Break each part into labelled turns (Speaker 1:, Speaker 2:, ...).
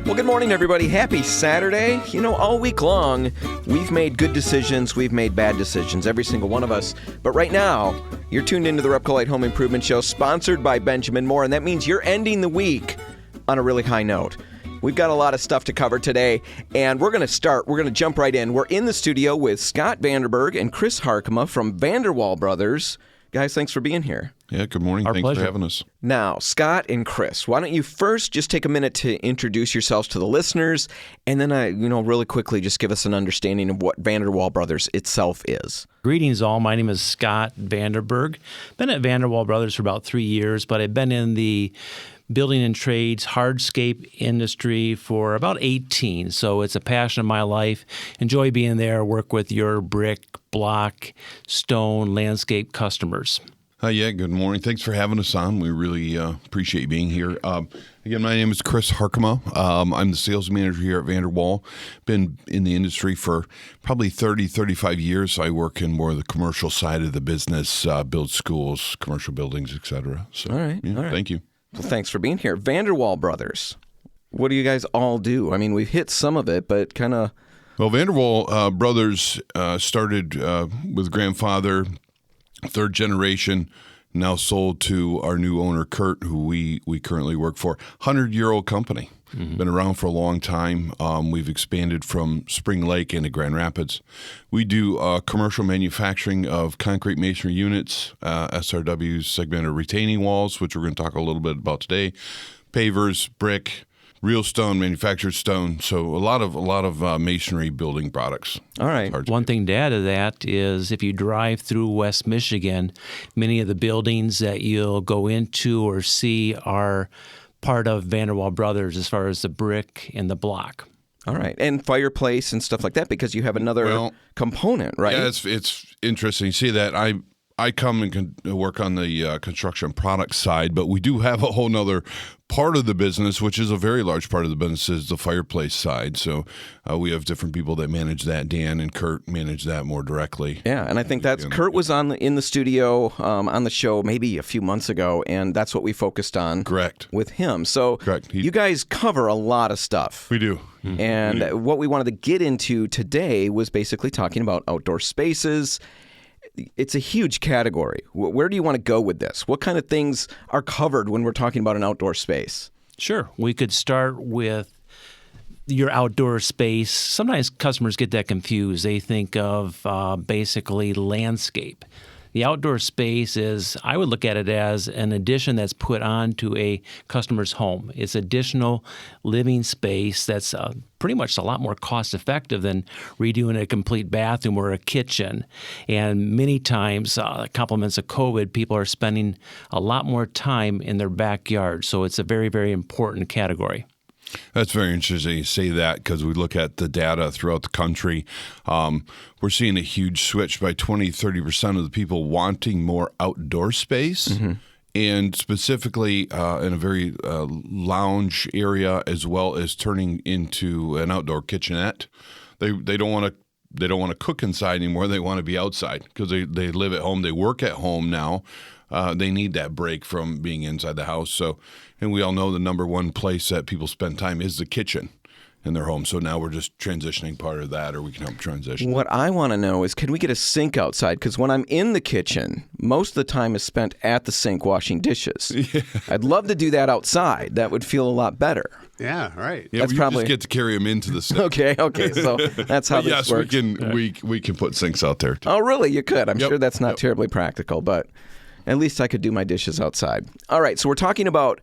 Speaker 1: Well, good morning, everybody. Happy Saturday. You know, all week long, we've made good decisions, we've made bad decisions, every single one of us. But right now, you're tuned into the RepcoLite Home Improvement Show, sponsored by Benjamin Moore, and that means you're ending the week on a really high note. We've got a lot of stuff to cover today, and we're going to jump right in. We're in the studio with Scott Vanderberg and Chris Harkema from Vanderwall Brothers. Guys, thanks for being here.
Speaker 2: Yeah, good morning.
Speaker 3: Our
Speaker 2: Thanks
Speaker 3: pleasure.
Speaker 2: for having us.
Speaker 1: Now, Scott and Chris, why don't you first just take a minute to introduce yourselves to the listeners, and then, really quickly just give us an understanding of what Vanderwall Brothers itself is.
Speaker 3: Greetings all. My name is Scott Vanderberg. Been at Vanderwall Brothers for about 3 years, but I've been in the building and trades hardscape industry for about 18. So it's a passion of my life. Enjoy being there, work with your brick, block, stone, landscape customers.
Speaker 2: Yeah, good morning. Thanks for having us on. We really appreciate you being here. Again, my name is Chris Harkema. I'm the sales manager here at Vanderwall. Been in the industry for probably 30, 35 years. I work in more of the commercial side of the business, build schools, commercial buildings, et cetera. So,
Speaker 1: All right.
Speaker 2: Thank you.
Speaker 1: Well, thanks for being here. Vanderwall Brothers, what do you guys all do? I mean, we've hit some of it, but kind of...
Speaker 2: Well, Vanderwall Brothers started with grandfather, third generation, now sold to our new owner, Kurt, who we currently work for. 100-year-old company. Mm-hmm. Been around for a long time. We've expanded from Spring Lake into Grand Rapids. We do commercial manufacturing of concrete masonry units, SRWs, segmented retaining walls, which we're going to talk a little bit about today, pavers, brick, real stone, manufactured stone. So a lot of masonry building products.
Speaker 1: All right.
Speaker 3: One thing to add to that is if you drive through West Michigan, many of the buildings that you'll go into or see are part of Vanderwall Brothers as far as the brick and the block.
Speaker 1: All right. And fireplace and stuff like that, because you have another component, right?
Speaker 2: Yeah, it's interesting. You see that. I come and work on the construction product side, but we do have a whole nother part of the business, which is a very large part of the business, is the fireplace side. So we have different people that manage that. Dan and Kurt manage that more directly.
Speaker 1: Yeah, and I think Kurt was in the studio on the show maybe a few months ago, and that's what we focused on.
Speaker 2: Correct.
Speaker 1: With him. So
Speaker 2: Correct.
Speaker 1: You guys cover a lot of stuff.
Speaker 2: We do.
Speaker 1: And what we wanted to get into today was basically talking about outdoor spaces. It's a huge category. Where do you want to go with this? What kind of things are covered when we're talking about an outdoor space?
Speaker 3: Sure. We could start with your outdoor space. Sometimes customers get that confused. They think of basically landscape. The outdoor space is, I would look at it as an addition that's put onto a customer's home. It's additional living space that's pretty much a lot more cost effective than redoing a complete bathroom or a kitchen. And many times, compliments of COVID, people are spending a lot more time in their backyard. So it's a very, very important category.
Speaker 2: That's very interesting you say that, because we look at the data throughout the country. We're seeing a huge switch by 20-30% of the people wanting more outdoor space, and specifically in a very lounge area, as well as turning into an outdoor kitchenette. They don't want to cook inside anymore. They want to be outside because they live at home. They work at home now. They need that break from being inside the house. So, and we all know the number one place that people spend time is the kitchen in their home. So now we're just transitioning part of that, or we can help transition.
Speaker 1: What I want to know is, can we get a sink outside? Because when I'm in the kitchen, most of the time is spent at the sink washing dishes. Yeah. I'd love to do that outside. That would feel a lot better.
Speaker 4: Yeah, right.
Speaker 2: Yeah,
Speaker 1: that's
Speaker 2: we
Speaker 1: probably
Speaker 2: just get to carry them into the sink.
Speaker 1: Okay. So that's how this works.
Speaker 2: Yes, we can put sinks out there too.
Speaker 1: Oh, really? You could. I'm sure that's not terribly practical, but at least I could do my dishes outside. All right, so we're talking about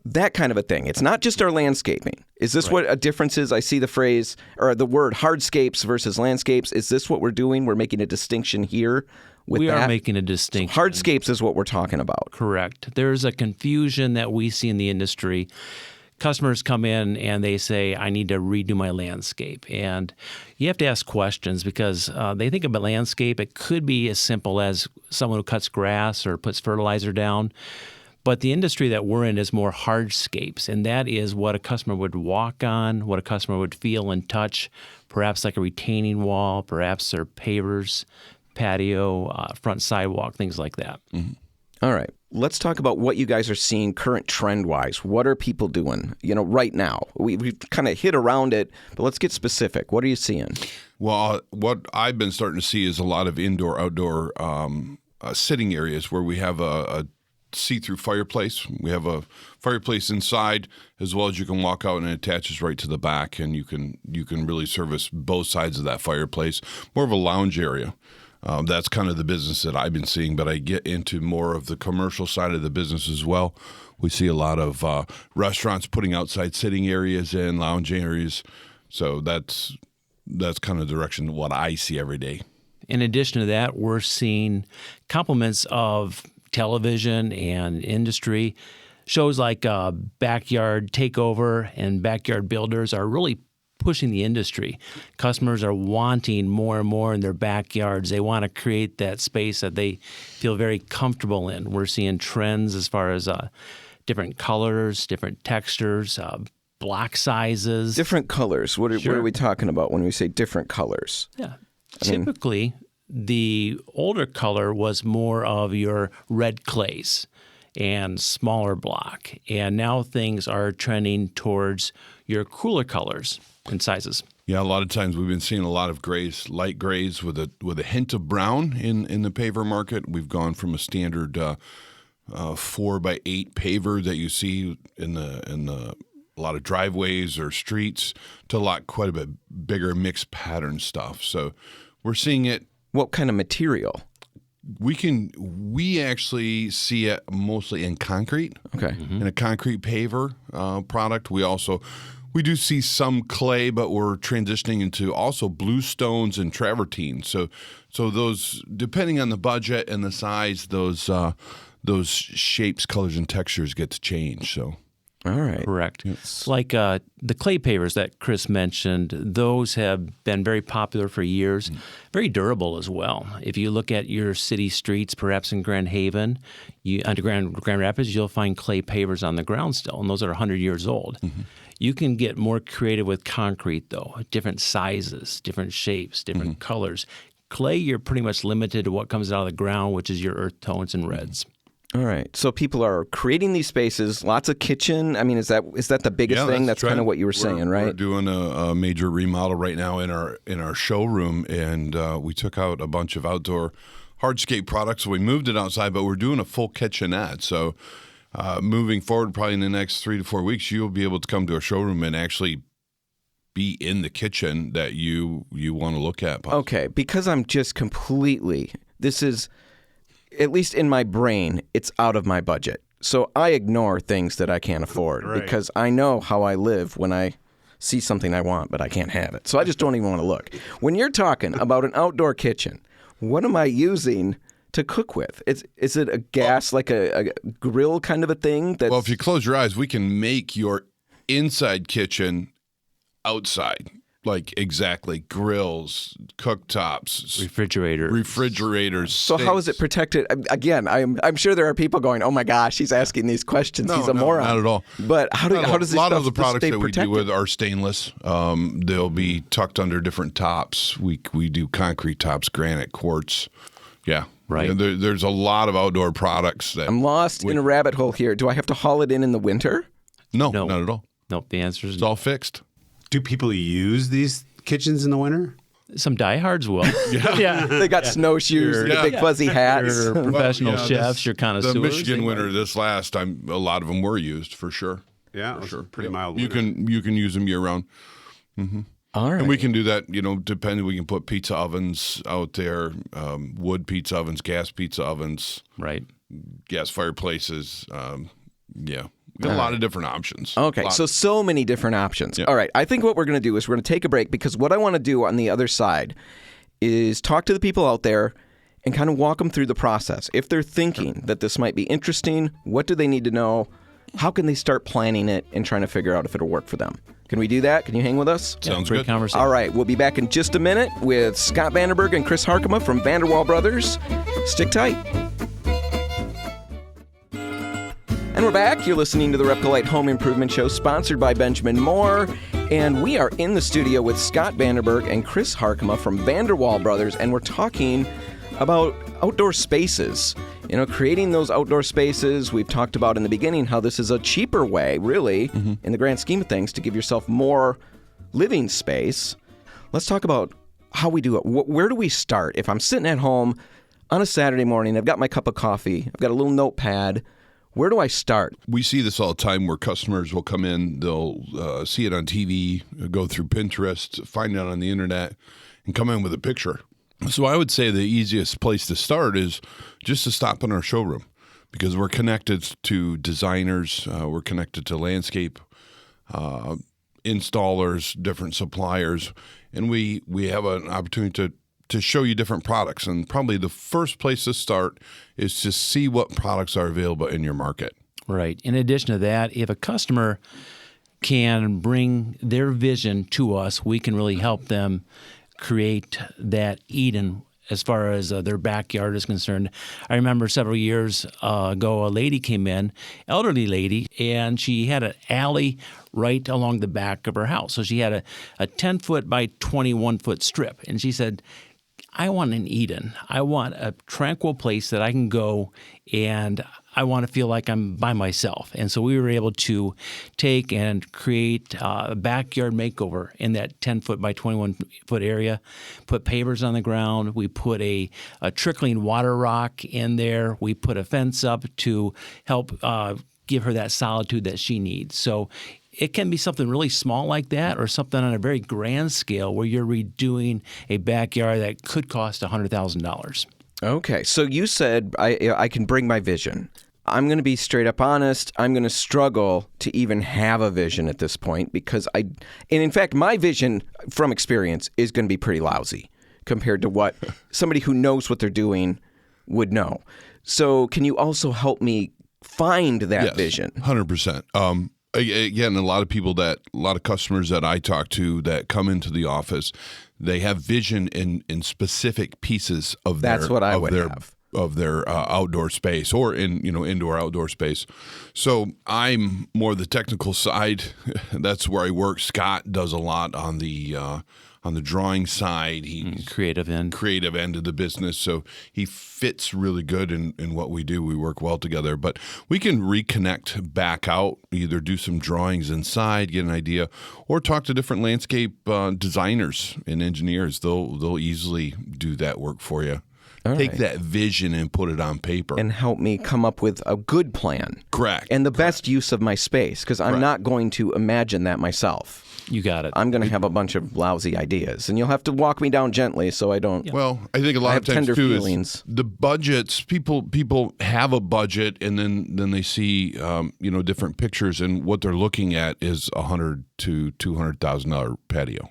Speaker 1: that kind of a thing. It's not just our landscaping. Is this what a difference is? I see the phrase or the word hardscapes versus landscapes. Is this what we're doing? We're making a distinction here with
Speaker 3: we
Speaker 1: that?
Speaker 3: are making a distinction.
Speaker 1: So hardscapes is what we're talking about.
Speaker 3: Correct. There's a confusion that we see in the industry. Customers come in and they say, I need to redo my landscape. And you have to ask questions because they think about landscape. It could be as simple as someone who cuts grass or puts fertilizer down. But the industry that we're in is more hardscapes, and that is what a customer would walk on, what a customer would feel and touch, perhaps like a retaining wall, perhaps their pavers, patio, front sidewalk, things like that.
Speaker 1: Mm-hmm. All right. let's talk about what you guys are seeing current trend-wise. What are people doing, right now? We've kind of hit around it, but let's get specific. What are you seeing?
Speaker 2: Well, what I've been starting to see is a lot of indoor-outdoor sitting areas where we have a see-through fireplace. We have a fireplace inside, as well as you can walk out and it attaches right to the back, and you can really service both sides of that fireplace. More of a lounge area. That's kind of the business that I've been seeing, but I get into more of the commercial side of the business as well. We see a lot of restaurants putting outside sitting areas in, lounge areas. So that's kind of the direction of what I see every day.
Speaker 3: In addition to that, we're seeing complements of television and industry. Shows like Backyard Takeover and Backyard Builders are really pushing the industry. Customers are wanting more and more in their backyards. They want to create that space that they feel very comfortable in. We're seeing trends as far as different colors, different textures, block sizes.
Speaker 1: Different colors. What are we talking about when we say different colors?
Speaker 3: Yeah. Typically, the older color was more of your red clays and smaller block. And now things are trending towards your cooler colors and sizes.
Speaker 2: Yeah, a lot of times we've been seeing a lot of grays, light grays with a hint of brown in the paver market. We've gone from a standard 4x8 paver that you see in a lot of driveways or streets to quite a bit bigger mixed pattern stuff. So we're seeing it.
Speaker 1: What kind of material?
Speaker 2: We actually see it mostly in concrete.
Speaker 1: Okay.
Speaker 2: Mm-hmm. In a concrete paver product. We do see some clay, but we're transitioning into also bluestones and travertine. So those, depending on the budget and the size, those shapes, colors, and textures get to change. So.
Speaker 1: All right.
Speaker 3: Correct. Yes. Like the clay pavers that Chris mentioned, those have been very popular for years, very durable as well. If you look at your city streets, perhaps in Grand Haven, under Grand Rapids, you'll find clay pavers on the ground still, and those are 100 years old. Mm-hmm. You can get more creative with concrete, though, different sizes, different shapes, different colors. Clay, you're pretty much limited to what comes out of the ground, which is your earth tones and reds.
Speaker 1: All right. So people are creating these spaces, lots of kitchen. I mean, is that the biggest thing? That's kind of what you were saying, right?
Speaker 2: We're doing a major remodel right now in our showroom, and we took out a bunch of outdoor hardscape products. We moved it outside, but we're doing a full kitchenette. So moving forward, probably in the next 3 to 4 weeks, you'll be able to come to a showroom and actually be in the kitchen that you want to look at. Possibly.
Speaker 1: Okay, because I'm just this is, at least in my brain, it's out of my budget. So I ignore things that I can't afford because I know how I live when I see something I want, but I can't have it. So I just don't even want to look. When you're talking about an outdoor kitchen, what am I using to cook with? Is it a gas, like a grill kind of a thing?
Speaker 2: Well, if you close your eyes, we can make your inside kitchen outside. Like exactly, grills, cooktops, refrigerators.
Speaker 1: So how is it protected? Again, I'm sure there are people going, "Oh my gosh, he's asking these questions. He's a moron."
Speaker 2: Not at all.
Speaker 1: But how does this
Speaker 2: a lot
Speaker 1: stuff
Speaker 2: of the products that
Speaker 1: protected?
Speaker 2: we do with are stainless. They'll be tucked under different tops. We do concrete tops, granite, quartz. Yeah,
Speaker 3: right.
Speaker 2: There's a lot of outdoor products that
Speaker 1: I'm lost in a rabbit hole here. Do I have to haul it in the winter?
Speaker 2: No, not at all.
Speaker 3: Nope. The answer is
Speaker 2: it's all fixed.
Speaker 4: Do people use these kitchens in the winter?
Speaker 3: Some diehards will.
Speaker 1: Yeah. They got snowshoes, the big fuzzy hats.
Speaker 3: Your professional chefs, your connoisseurs.
Speaker 2: The Michigan winter this last time, a lot of them were used for sure.
Speaker 4: Yeah, for sure. Pretty mild.
Speaker 2: You can use them year round. Mm-hmm.
Speaker 1: All right.
Speaker 2: And we can do that, depending. We can put pizza ovens out there, wood pizza ovens, gas pizza ovens,
Speaker 3: right?
Speaker 2: Gas fireplaces. Yeah. We got a lot of different options.
Speaker 1: Okay, so many different options. Yeah. All right, I think what we're going to do is we're going to take a break because what I want to do on the other side is talk to the people out there and kind of walk them through the process. If they're thinking that this might be interesting, what do they need to know? How can they start planning it and trying to figure out if it'll work for them? Can we do that? Can you hang with us?
Speaker 2: Sounds
Speaker 3: great
Speaker 2: good.
Speaker 3: Conversation.
Speaker 1: All right, we'll be back in just a minute with Scott Vanderberg and Chris Harkema from Vanderwall Brothers. Stick tight. And we're back. You're listening to the RepcoLite Home Improvement Show, sponsored by Benjamin Moore. And we are in the studio with Scott Vanderberg and Chris Harkema from Vanderwall Brothers, and we're talking about outdoor spaces You know, creating those outdoor spaces, we've talked about in the beginning how this is a cheaper way, really, in the grand scheme of things, to give yourself more living space. Let's talk about how we do it. Where do we start? If I'm sitting at home on a Saturday morning, I've got my cup of coffee, I've got a little notepad, where do I start?
Speaker 2: We see this all the time where customers will come in, they'll see it on TV, go through Pinterest, find it on the internet, and come in with a picture. So I would say the easiest place to start is just to stop in our showroom, because we're connected to designers, we're connected to landscape installers, different suppliers, and we have an opportunity to show you different products. And probably the first place to start is to see what products are available in your market.
Speaker 3: Right. In addition to that, if a customer can bring their vision to us, we can really help them create that Eden as far as their backyard is concerned. I remember several years ago, a lady came in, elderly lady, and she had an alley right along the back of her house. So she had a 10-foot by 21-foot strip. And she said, I want an Eden. I want a tranquil place that I can go, and I want to feel like I'm by myself. And so we were able to take and create a backyard makeover in that 10-foot by 21-foot area, put pavers on the ground. We put a trickling water rock in there. We put a fence up to help give her that solitude that she needs. So it can be something really small like that, or something on a very grand scale where you're redoing a backyard that could cost $100,000. Okay.
Speaker 1: So you said I can bring my vision. I'm going to be straight up honest. I'm going to struggle to even have a vision at this point because and in fact, my vision from experience is going to be pretty lousy compared to what somebody who knows what they're doing would know. So can you also help me find that vision?
Speaker 2: 100%. Again, a lot of customers that I talk to that come into the office, they have vision in specific pieces of their outdoor space, or in indoor outdoor space. So I'm more the technical side. That's where I work. Scott does a lot on the drawing side. He's
Speaker 3: creative end
Speaker 2: of the business. So he fits really good in what we do. We work well together, but we can reconnect back out, either do some drawings inside, get an idea, or talk to different landscape designers and engineers. They'll easily do that work for you. Take that vision and put it on paper.
Speaker 1: And help me come up with a good plan.
Speaker 2: Correct.
Speaker 1: And the best use of my space, because I'm not going to imagine that myself.
Speaker 3: You got it.
Speaker 1: I'm going to have a bunch of lousy ideas, and you'll have to walk me down gently so I don't.
Speaker 2: Well, I think a lot of times too
Speaker 1: feelings.
Speaker 2: Is the budgets. People have a budget, and then they see different pictures, and what they're looking at is $100,000 to $200,000 patio.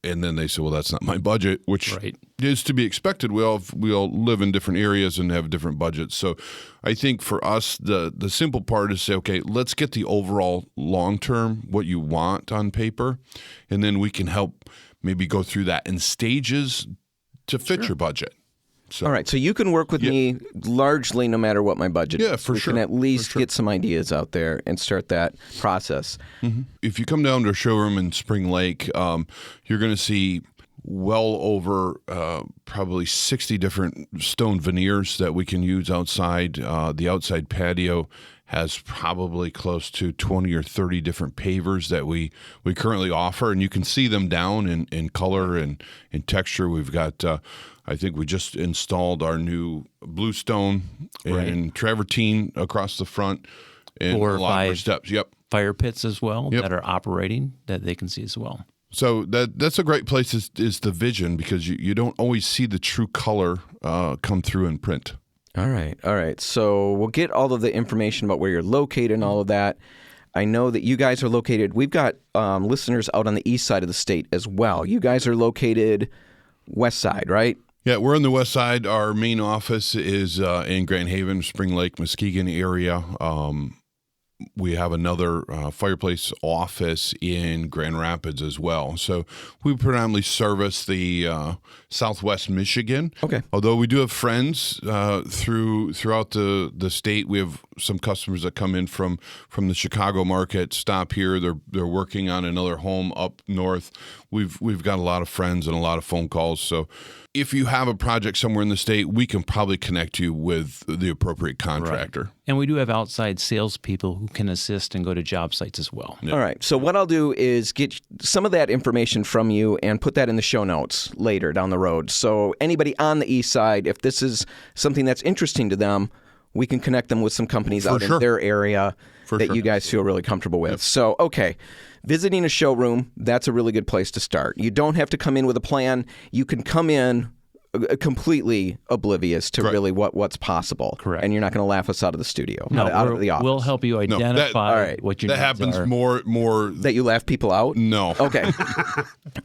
Speaker 2: And then they say, well, that's not my budget, which is to be expected. We all live in different areas and have different budgets. So I think for us, the simple part is say, okay, let's get the overall long-term, what you want on paper, and then we can help maybe go through that in stages to fit your budget. So,
Speaker 1: all right, so you can work with me largely no matter what my budget is.
Speaker 2: Yeah, for sure.
Speaker 1: We can at least get some ideas out there and start that process.
Speaker 2: Mm-hmm. If you come down to a showroom in Spring Lake, you're going to see well over probably 60 different stone veneers that we can use outside. The outside patio has probably close to 20 or 30 different pavers that we currently offer, and you can see them down in color and in texture. We've got I think we just installed our new bluestone and travertine across the front, and
Speaker 3: 4 or
Speaker 2: a lot
Speaker 3: 5
Speaker 2: more steps. Yep.
Speaker 3: Fire pits as well that are operating that they can see as well.
Speaker 2: So that's a great place is the vision, because you don't always see the true color come through in print.
Speaker 1: All right. So we'll get all of the information about where you're located and all of that. I know that you guys are located. We've got listeners out on the east side of the state as well. You guys are located west side, right?
Speaker 2: Yeah, we're on the west side. Our main office is in Grand Haven, Spring Lake, Muskegon area. We have another fireplace office in Grand Rapids as well. So we predominantly service the Southwest Michigan.
Speaker 1: Okay.
Speaker 2: Although we do have friends throughout the state. We have some customers that come in from the Chicago market, stop here. They're working on another home up north. We've got a lot of friends and a lot of phone calls. So if you have a project somewhere in the state, we can probably connect you with the appropriate contractor.
Speaker 3: And we do have outside salespeople who can assist and go to job sites as well.
Speaker 1: All right. So what I'll do is get some of that information from you and put that in the show notes later down the road. So anybody on the east side, if this is something that's interesting to them, we can connect them with some companies out in their area that you guys feel really comfortable with. Yep. So, okay. Visiting a showroom, that's a really good place to start. You don't have to come in with a plan. You can come in completely oblivious to really what's possible.
Speaker 3: Correct.
Speaker 1: And you're not going to laugh us out of the studio,
Speaker 3: No,
Speaker 1: out of the office.
Speaker 3: We'll help you identify what your
Speaker 2: That
Speaker 3: needs
Speaker 2: happens
Speaker 3: are.
Speaker 2: more.
Speaker 1: That you laugh people out?
Speaker 2: No.
Speaker 1: Okay.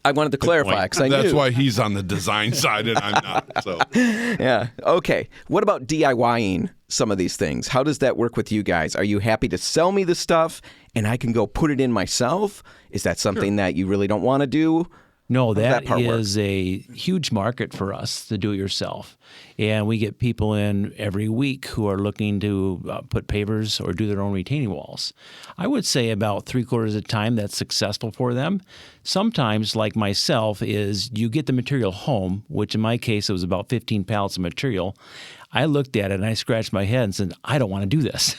Speaker 1: I wanted to clarify because I knew.
Speaker 2: That's why he's on the design side and I'm not. So.
Speaker 1: Yeah. Okay. What about DIYing some of these things? How does that work with you guys? Are you happy to sell me the stuff and I can go put it in myself? Is that something that you really don't want to do?
Speaker 3: No, that
Speaker 1: part work?
Speaker 3: is a huge market for us to do it yourself. And we get people in every week who are looking to put pavers or do their own retaining walls. I would say about 3/4 of the time that's successful for them. Sometimes, like myself, is you get the material home, which in my case it was about 15 pallets of material. I looked at it and I scratched my head and said, I don't want to do this.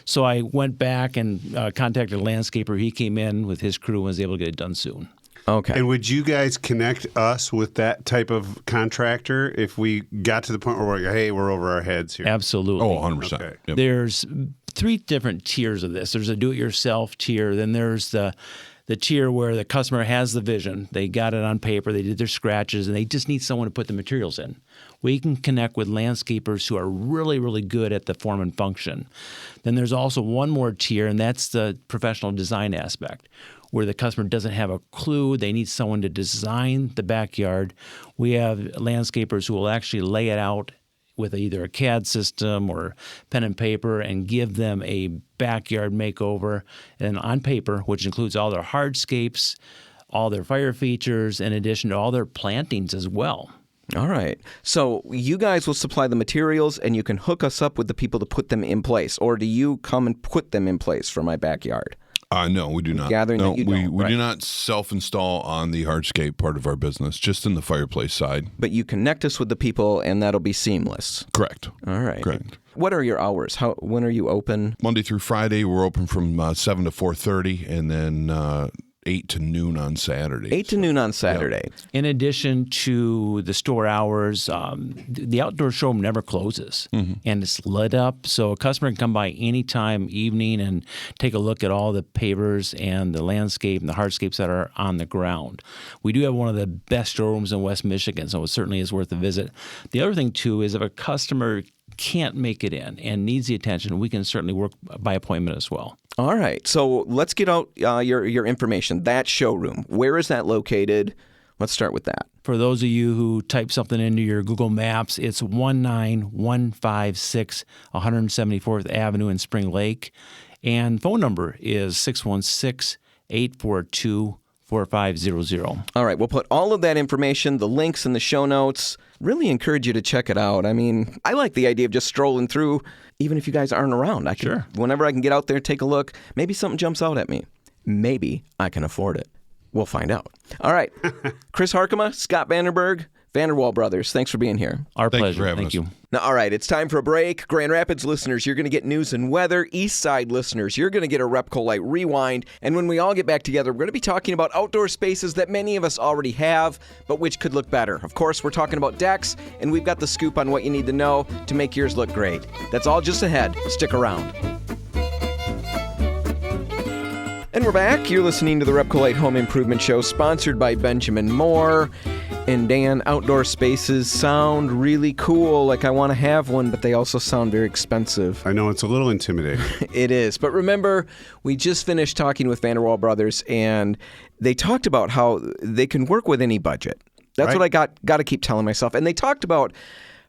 Speaker 3: So I went back and contacted a landscaper. He came in with his crew and was able to get it done soon.
Speaker 1: Okay.
Speaker 4: And would you guys connect us with that type of contractor if we got to the point where we're like, hey, we're over our heads here?
Speaker 3: Absolutely.
Speaker 2: Oh, 100%.
Speaker 4: Okay.
Speaker 2: Yep.
Speaker 3: There's 3 different tiers of this. There's a do-it-yourself tier. Then there's the tier where the customer has the vision. They got it on paper. They did their scratches, and they just need someone to put the materials in. We can connect with landscapers who are really, really good at the form and function. Then there's also one more tier, and that's the professional design aspect, where the customer doesn't have a clue. They need someone to design the backyard. We have landscapers who will actually lay it out with either a CAD system or pen and paper and give them a backyard makeover and on paper, which includes all their hardscapes, all their fire features, in addition to all their plantings as well.
Speaker 1: All right. So you guys will supply the materials and you can hook us up with the people to put them in place, or do you come and put them in place for my backyard?
Speaker 2: No, we do not.
Speaker 1: Gathering
Speaker 2: no,
Speaker 1: that you
Speaker 2: we
Speaker 1: don't,
Speaker 2: we
Speaker 1: right.
Speaker 2: do not self-install on the hardscape part of our business, just in the fireplace side.
Speaker 1: But you connect us with the people and that'll be seamless.
Speaker 2: Correct.
Speaker 1: All right.
Speaker 2: Correct.
Speaker 1: What are your hours? When are you open?
Speaker 2: Monday through Friday, we're open from 7 to 4:30, and then 8 to noon on Saturday.
Speaker 1: 8 to noon on Saturday.
Speaker 3: In addition to the store hours, the outdoor showroom never closes, and it's lit up, so a customer can come by anytime, evening, and take a look at all the pavers and the landscape and the hardscapes that are on the ground. We do have one of the best showrooms in West Michigan, so it certainly is worth a visit. The other thing, too, is if a customer can't make it in and needs the attention, we can certainly work by appointment as well.
Speaker 1: All right. So let's get out your information. That showroom, where is that located? Let's start with that.
Speaker 3: For those of you who type something into your Google Maps, it's 19156 174th Avenue in Spring Lake. And phone number is 616-842-4500.
Speaker 1: All right. We'll put all of that information, the links in the show notes. Really encourage you to check it out. I mean, I like the idea of just strolling through, even if you guys aren't around.
Speaker 3: Sure.
Speaker 1: Whenever I can get out there, take a look. Maybe something jumps out at me. Maybe I can afford it. We'll find out. All right. Chris Harkema, Scott Vanderberg, Vanderwall Brothers, thanks for being here.
Speaker 3: Our
Speaker 2: Thank you
Speaker 3: pleasure.
Speaker 2: for having
Speaker 3: Thank
Speaker 2: us.
Speaker 3: you.
Speaker 1: Now, all right, it's time for a break. Grand Rapids listeners, you're going to get news and weather. East Side listeners, you're going to get a RepcoLite Rewind. And when we all get back together, we're going to be talking about outdoor spaces that many of us already have, but which could look better. Of course, we're talking about decks, and we've got the scoop on what you need to know to make yours look great. That's all just ahead. Stick around. And we're back. You're listening to the RepcoLite Home Improvement Show, sponsored by Benjamin Moore. And Dan, outdoor spaces sound really cool, like I want to have one, but they also sound very expensive.
Speaker 4: I know it's a little intimidating.
Speaker 1: It is. But remember, we just finished talking with Vanderwall Brothers, and they talked about how they can work with any budget. That's
Speaker 4: Right.
Speaker 1: what I got to keep telling myself. And they talked about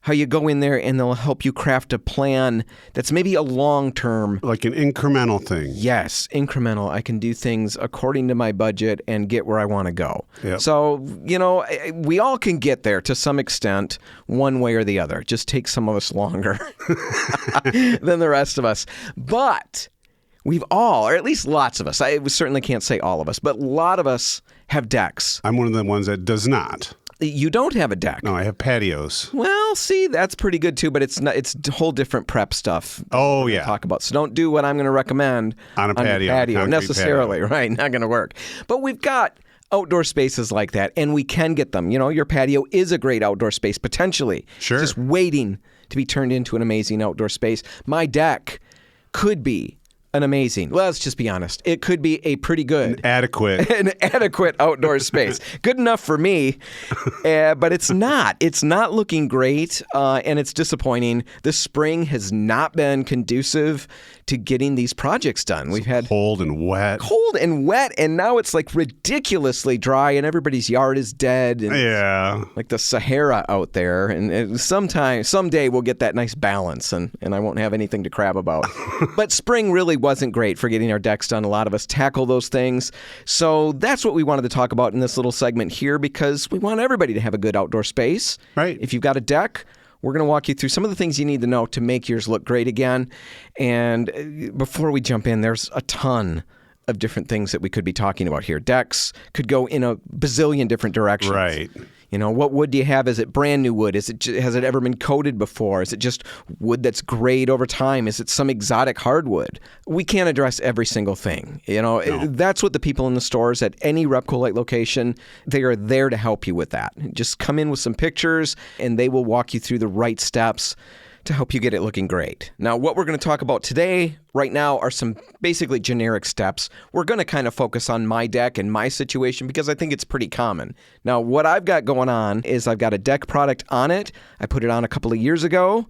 Speaker 1: how you go in there and they'll help you craft a plan that's maybe a long-term.
Speaker 4: Like an incremental thing.
Speaker 1: Yes, incremental. I can do things according to my budget and get where I want to go.
Speaker 4: Yep.
Speaker 1: So, we all can get there to some extent, one way or the other. It just takes some of us longer than the rest of us. But we've all, or at least lots of us, I certainly can't say all of us, but a lot of us have decks.
Speaker 4: I'm one of the ones that does not.
Speaker 1: You don't have a deck.
Speaker 4: No, I have patios.
Speaker 1: Well, see, that's pretty good too, but it's not. It's a whole different prep stuff.
Speaker 4: Oh, yeah.
Speaker 1: Talk about. So don't do what I'm going to recommend
Speaker 4: On a patio, concrete
Speaker 1: necessarily,
Speaker 4: patio.
Speaker 1: right? Not going to work. But we've got outdoor spaces like that, and we can get them. You know, your patio is a great outdoor space potentially.
Speaker 4: Sure.
Speaker 1: Just waiting to be turned into an amazing outdoor space. My deck could be an amazing, let's just be honest, it could be a pretty good,
Speaker 4: Adequate.
Speaker 1: an adequate outdoor space. Good enough for me, but it's not. It's not looking great, and it's disappointing. This spring has not been conducive to getting these projects done. We've had
Speaker 4: Cold and wet.
Speaker 1: and now it's like ridiculously dry, and everybody's yard is dead. And
Speaker 4: Yeah.
Speaker 1: like the Sahara out there, and someday we'll get that nice balance, and I won't have anything to crab about. But spring really wasn't great for getting our decks done. A lot of us tackle those things. So that's what we wanted to talk about in this little segment here, because we want everybody to have a good outdoor space.
Speaker 4: Right.
Speaker 1: If you've got a deck, we're going to walk you through some of the things you need to know to make yours look great again. And before we jump in, there's a ton of different things that we could be talking about here. Decks could go in a bazillion different directions.
Speaker 4: Right.
Speaker 1: You know, what wood do you have? Is it brand new wood? Has it ever been coated before? Is it just wood that's grayed over time? Is it some exotic hardwood? We can't address every single thing. You know, that's what the people in the stores at any RepcoLite location, they are there to help you with that. Just come in with some pictures and they will walk you through the right steps to help you get it looking great. Now, what we're going to talk about today, right now, are some basically generic steps. We're going to kind of focus on my deck and my situation because I think it's pretty common. Now, what I've got going on is I've got a deck product on it. I put it on a couple of years ago,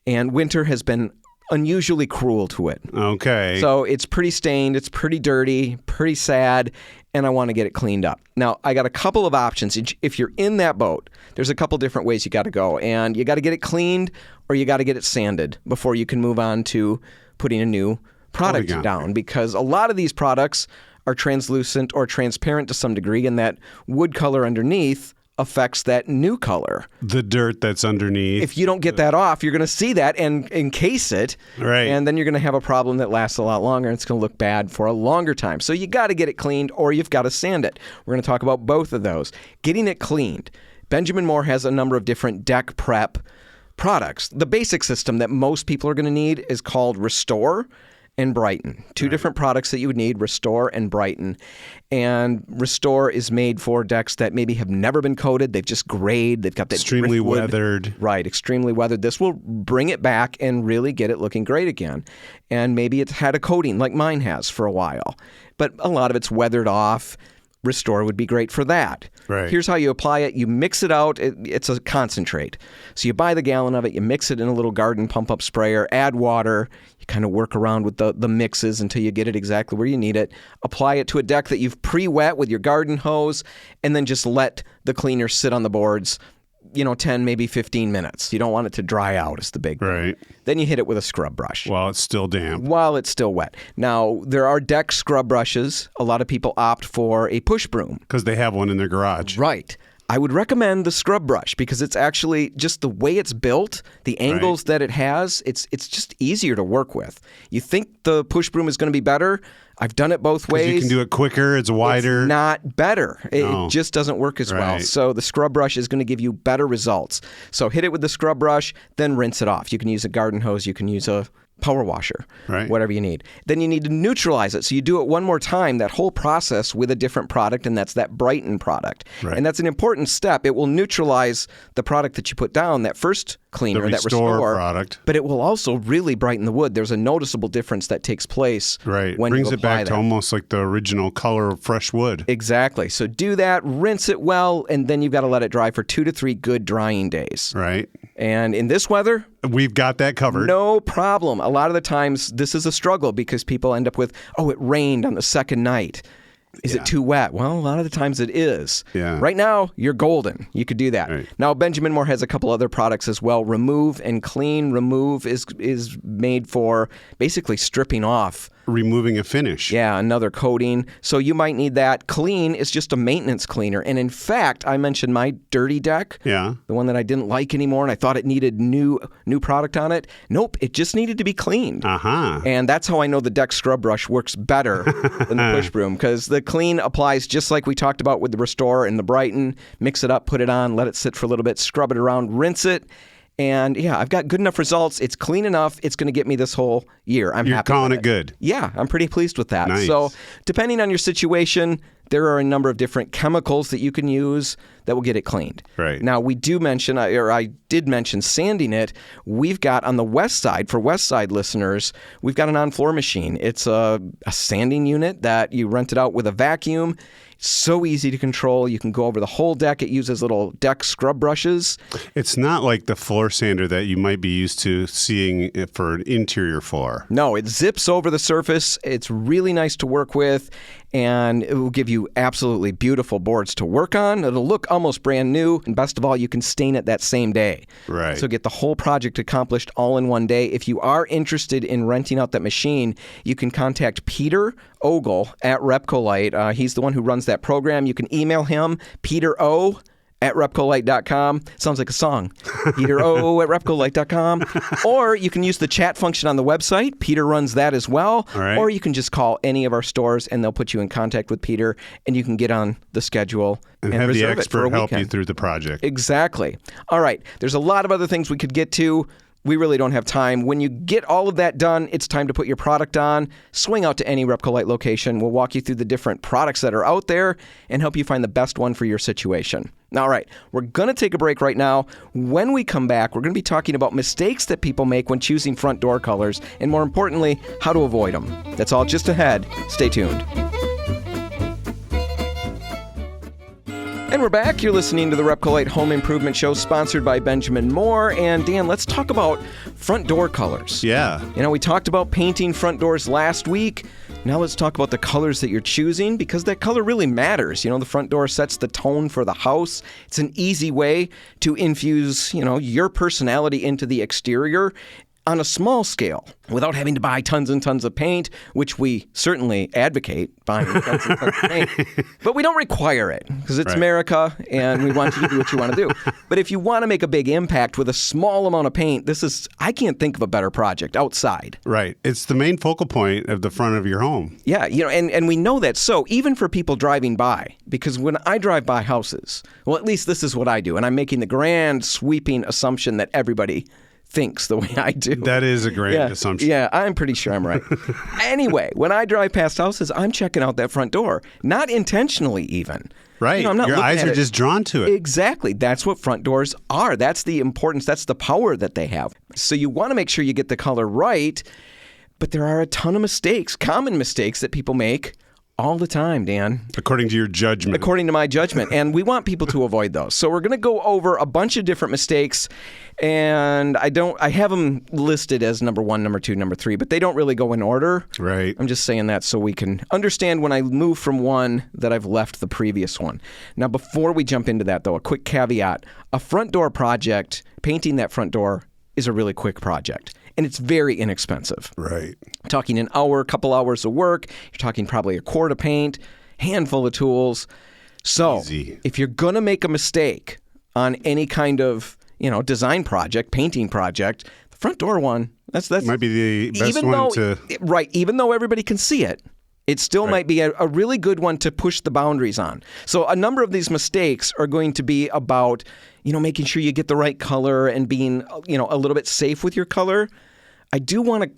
Speaker 1: and winter has been unusually cruel to it.
Speaker 4: Okay.
Speaker 1: So it's pretty stained, it's pretty dirty, pretty sad, and I want to get it cleaned up. Now, I got a couple of options. If you're in that boat, there's a couple different ways you got to go, and you got to get it cleaned or you got to get it sanded before you can move on to putting a new product down, because a lot of these products are translucent or transparent to some degree, and that wood color underneath affects that new color.
Speaker 4: The dirt that's underneath.
Speaker 1: If you don't get that off, you're going to see that and encase it.
Speaker 4: Right.
Speaker 1: And then you're going to have a problem that lasts a lot longer, and it's going to look bad for a longer time. So you got to get it cleaned or you've got to sand it. We're going to talk about both of those. Getting it cleaned. Benjamin Moore has a number of different deck prep products. The basic system that most people are going to need is called Restore and Brighten. Two different products that you would need, Restore and Brighten. And Restore is made for decks that maybe have never been coated. They've just grayed. They've got that
Speaker 4: extremely
Speaker 1: driftwood.
Speaker 4: weathered.
Speaker 1: Right, extremely weathered. This will bring it back and really get it looking great again. And maybe it's had a coating like mine has for a while, but a lot of it's weathered off. Restore would be great for that.
Speaker 4: Right.
Speaker 1: Here's how you apply it. You mix it out. It's a concentrate. So you buy the gallon of it. You mix it in a little garden pump-up sprayer. Add water. You kind of work around with the mixes until you get it exactly where you need it. Apply it to a deck that you've pre-wet with your garden hose, and then just let the cleaner sit on the boards, 10, maybe 15 minutes. You don't want it to dry out is the big thing.
Speaker 4: Right.
Speaker 1: Then you hit it with a scrub brush.
Speaker 4: While it's still damp.
Speaker 1: While it's still wet. Now, there are deck scrub brushes. A lot of people opt for a push broom.
Speaker 4: Because they have one in their garage.
Speaker 1: Right. I would recommend the scrub brush because it's actually just the way it's built, the angles that it has, it's just easier to work with. You think the push broom is going to be better? I've done it both ways.
Speaker 4: You can do it quicker, it's wider.
Speaker 1: It's not better. It just doesn't work as well.
Speaker 4: Right.
Speaker 1: So the scrub brush is going to give you better results. So hit it with the scrub brush, then rinse it off. You can use a garden hose, you can use a power washer, whatever you need. Then you need to neutralize it. So you do it one more time, that whole process with a different product, and that's that Brighten product.
Speaker 4: Right.
Speaker 1: And that's an important step. It will neutralize the product that you put down, that first cleaner,
Speaker 4: The
Speaker 1: that
Speaker 4: Restore product.
Speaker 1: But it will also really brighten the wood. There's a noticeable difference that takes place when
Speaker 4: Brings
Speaker 1: you
Speaker 4: it
Speaker 1: apply
Speaker 4: back
Speaker 1: that.
Speaker 4: to almost like the original color of fresh wood.
Speaker 1: Exactly. So do that, rinse it well, and then you've got to let it dry for 2 to 3 good drying days.
Speaker 4: Right.
Speaker 1: And in this weather,
Speaker 4: We've got that covered.
Speaker 1: no problem. A lot of the times, this is a struggle because people end up with, it rained on the second night. Is it too wet? Well, a lot of the times it is.
Speaker 4: Yeah.
Speaker 1: Right now, you're golden. You could do that.
Speaker 4: Right.
Speaker 1: Now, Benjamin Moore has a couple other products as well. Remove and Clean. Remove is made for basically stripping off
Speaker 4: removing a finish.
Speaker 1: Yeah, another coating. So you might need that. Clean is just a maintenance cleaner. And in fact, I mentioned my dirty deck,
Speaker 4: Yeah.
Speaker 1: the one that I didn't like anymore, and I thought it needed new product on it. Nope, it just needed to be cleaned.
Speaker 4: Uh-huh.
Speaker 1: And that's how I know the deck scrub brush works better than the push broom, because the clean applies just like we talked about with the Restore and the Brighten. Mix it up, put it on, let it sit for a little bit, scrub it around, rinse it. And yeah, I've got good enough results. It's clean enough. It's going to get me this whole year. I'm
Speaker 4: You're
Speaker 1: happy
Speaker 4: calling
Speaker 1: with
Speaker 4: it good.
Speaker 1: Yeah, I'm pretty pleased with that.
Speaker 4: Nice.
Speaker 1: So depending on your situation, there are a number of different chemicals that you can use that will get it cleaned.
Speaker 4: Right.
Speaker 1: Now, we do mention, or I did mention sanding it. We've got on the west side, for west side listeners, we've got an OnFloor machine. It's a sanding unit that you rent it out with a vacuum. It's so easy to control. You can go over the whole deck. It uses little deck scrub brushes.
Speaker 4: It's not like the floor sander that you might be used to seeing for an interior floor.
Speaker 1: No, it zips over the surface. It's really nice to work with, and it will give you absolutely beautiful boards to work on. It'll look almost brand new, and best of all, you can stain it that same day.
Speaker 4: Right.
Speaker 1: So get the whole project accomplished all in one day. If you are interested in renting out that machine, you can contact Peter Ogle at RepcoLite. He's the one who runs that program. You can email him, PeterO@RepcoLite.com. Sounds like a song. PeterO@RepcoLite.com. Or you can use the chat function on the website. Peter runs that as well.
Speaker 4: All right.
Speaker 1: Or you can just call any of our stores and they'll put you in contact with Peter and you can get on the schedule
Speaker 4: And have the
Speaker 1: reserve it for a
Speaker 4: expert help you
Speaker 1: weekend.
Speaker 4: through the project.
Speaker 1: Exactly. All right. There's a lot of other things we could get to. We really don't have time. When you get all of that done, it's time to put your product on. Swing out to any RepcoLite location. We'll walk you through the different products that are out there and help you find the best one for your situation. All right, we're going to take a break right now. When we come back, we're going to be talking about mistakes that people make when choosing front door colors, and more importantly, how to avoid them. That's all just ahead. Stay tuned. And we're back. You're listening to the RepcoLite Home Improvement Show, sponsored by Benjamin Moore. And Dan, let's talk about front door colors.
Speaker 4: Yeah.
Speaker 1: You know, we talked about painting front doors last week. Now let's talk about the colors that you're choosing, because that color really matters. You know, the front door sets the tone for the house. It's an easy way to infuse, your personality into the exterior on a small scale without having to buy tons and tons of paint, which we certainly advocate buying tons and tons of paint. But we don't require it because it's
Speaker 4: Right.
Speaker 1: America and we want you to do what you want to do. But if you want to make a big impact with a small amount of paint, I can't think of a better project outside.
Speaker 4: Right. It's the main focal point of the front of your home.
Speaker 1: Yeah, and we know that. So even for people driving by, because when I drive by houses, well, at least this is what I do, and I'm making the grand sweeping assumption that everybody thinks the way I do.
Speaker 4: That is a great assumption.
Speaker 1: Yeah, I'm pretty sure I'm right. Anyway, when I drive past houses, I'm checking out that front door, not intentionally even.
Speaker 4: Right.
Speaker 1: I'm not
Speaker 4: Your
Speaker 1: looking
Speaker 4: eyes
Speaker 1: at
Speaker 4: are
Speaker 1: it.
Speaker 4: just drawn to it.
Speaker 1: Exactly. That's what front doors are. That's the importance. That's the power that they have. So you want to make sure you get the color right, but there are a ton of mistakes, common mistakes that people make all the time, Dan.
Speaker 4: According to your judgment.
Speaker 1: According to my judgment. And we want people to avoid those. So we're going to go over a bunch of different mistakes. And I have them listed as number 1, number 2, number 3, but they don't really go in order.
Speaker 4: Right.
Speaker 1: I'm just saying that so we can understand when I move from one that I've left the previous one. Now, before we jump into that, though, a quick caveat. A front door project, painting that front door, is a really quick project. And it's very inexpensive.
Speaker 4: Right.
Speaker 1: Talking an hour, couple hours of work. You're talking probably a quart of paint, handful of tools. So
Speaker 4: Easy.
Speaker 1: if you're going to make a mistake on any kind of, design project, painting project, the front door one, that's
Speaker 4: Might be the best
Speaker 1: even
Speaker 4: one
Speaker 1: though,
Speaker 4: to...
Speaker 1: Right, even though everybody can see it, it still might be a really good one to push the boundaries on. So a number of these mistakes are going to be about, making sure you get the right color and being, a little bit safe with your color. I do want to,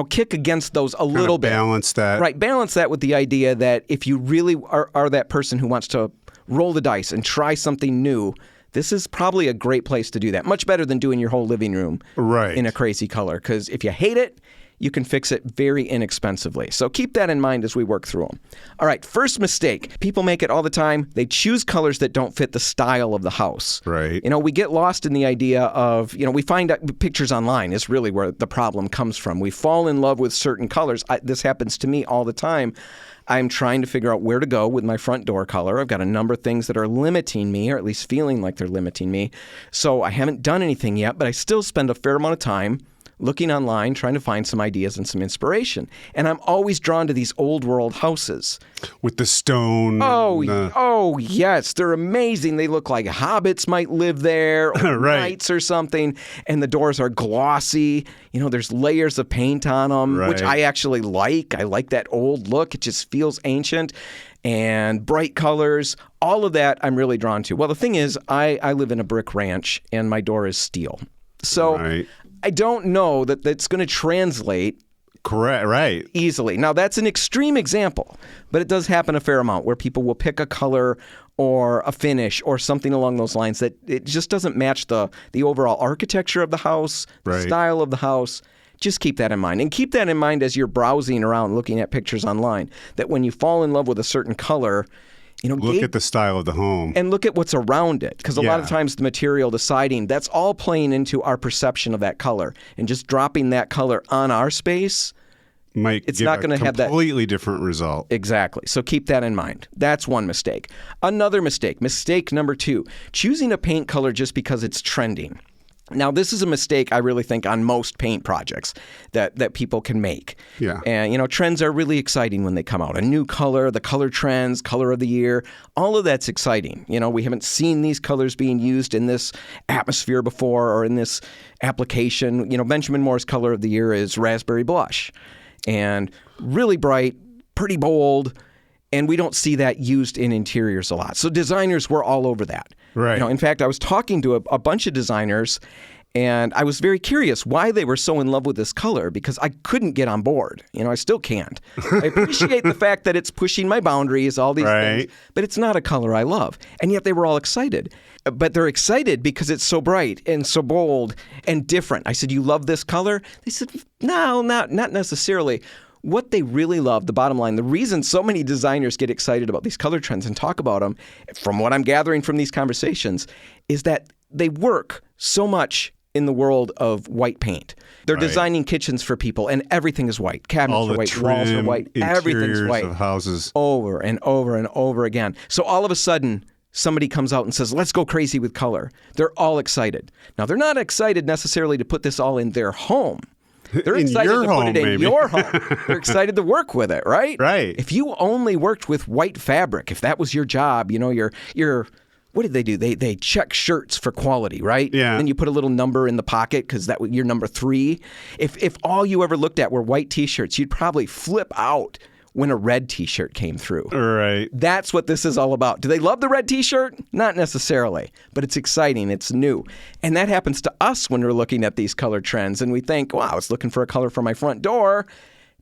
Speaker 1: kick against those a little bit.
Speaker 4: Balance that.
Speaker 1: Right, balance that with the idea that if you really are that person who wants to roll the dice and try something new, this is probably a great place to do that. Much better than doing your whole living room in a crazy color. Because if you hate it, you can fix it very inexpensively. So keep that in mind as we work through them. All right, first mistake. People make it all the time. They choose colors that don't fit the style of the house.
Speaker 4: Right.
Speaker 1: We get lost in the idea of, we find out pictures online is really where the problem comes from. We fall in love with certain colors. This happens to me all the time. I'm trying to figure out where to go with my front door color. I've got a number of things that are limiting me, or at least feeling like they're limiting me. So I haven't done anything yet, but I still spend a fair amount of time looking online, trying to find some ideas and some inspiration. And I'm always drawn to these old world houses.
Speaker 4: With the stone.
Speaker 1: Oh, yes. They're amazing. They look like hobbits might live there, or
Speaker 4: Right.
Speaker 1: knights or something. And the doors are glossy. You know, there's layers of paint on them, which
Speaker 4: Right.
Speaker 1: I actually like. I like that old look. It just feels ancient. And bright colors, all of that I'm really drawn to. Well, the thing is, I live in a brick ranch, and my door is steel. So
Speaker 4: Right.
Speaker 1: I don't know that that's going to translate
Speaker 4: Correct. Right.
Speaker 1: easily. Now, that's an extreme example, but it does happen a fair amount where people will pick a color or a finish or something along those lines that it just doesn't match the overall architecture of the house, the
Speaker 4: Right.
Speaker 1: style of the house. Just keep that in mind. And keep that in mind as you're browsing around looking at pictures online, that when you fall in love with a certain color, you know,
Speaker 4: Look at the style of the home.
Speaker 1: and look at what's around it. Because a lot of
Speaker 4: Yeah.
Speaker 1: times the material, the siding, that's all playing into our perception of that color. And just dropping that color on our space,
Speaker 4: Might
Speaker 1: it's
Speaker 4: give
Speaker 1: not
Speaker 4: a
Speaker 1: gonna have that-
Speaker 4: completely different result.
Speaker 1: exactly. So keep that in mind. That's one mistake. Another mistake number 2, choosing a paint color just because it's trending. Now, this is a mistake I really think on most paint projects that people can make.
Speaker 4: Yeah.
Speaker 1: And, you know, trends are really exciting when they come out. A new color, the color trends, color of the year, all of that's exciting. You know, we haven't seen these colors being used in this atmosphere before or in this application. You know, Benjamin Moore's color of the year is raspberry blush. And really bright, pretty bold, and we don't see that used in interiors a lot. So designers were all over that.
Speaker 4: Right.
Speaker 1: You know, in fact, I was talking to a bunch of designers, and I was very curious why they were so in love with this color, because I couldn't get on board. You know, I still can't. I appreciate the fact that it's pushing my boundaries, all these
Speaker 4: Right.
Speaker 1: things, but it's not a color I love. And yet they were all excited. But they're excited because it's so bright and so bold and different. I said, "You love this color?" They said, "No, not necessarily." What they really love, the bottom line, the reason so many designers get excited about these color trends and talk about them, from what I'm gathering from these conversations, is that they work so much in the world of white paint. They're
Speaker 4: Right.
Speaker 1: designing kitchens for people, and everything is white. Cabinets
Speaker 4: All
Speaker 1: are
Speaker 4: the
Speaker 1: white, walls are
Speaker 4: trim,
Speaker 1: white, everything's
Speaker 4: interiors
Speaker 1: white.
Speaker 4: of houses.
Speaker 1: Over and over and over again. So all of a sudden, somebody comes out and says, "Let's go crazy with color." They're all excited. Now, they're not excited necessarily to put this all in their home. They're
Speaker 4: In
Speaker 1: excited
Speaker 4: your
Speaker 1: to put
Speaker 4: home,
Speaker 1: it in
Speaker 4: maybe.
Speaker 1: your home. They're excited to work with it, right?
Speaker 4: Right.
Speaker 1: If you only worked with white fabric, if that was your job, you know, your what did they do? They check shirts for quality, right?
Speaker 4: Yeah.
Speaker 1: And you put a little number in the pocket because you're number 3. If all you ever looked at were white T-shirts, you'd probably flip out when a red T-shirt came through.
Speaker 4: Right.
Speaker 1: That's what this is all about. Do they love the red T-shirt? Not necessarily, but it's exciting. It's new. And that happens to us when we're looking at these color trends and we think, wow, I was looking for a color for my front door.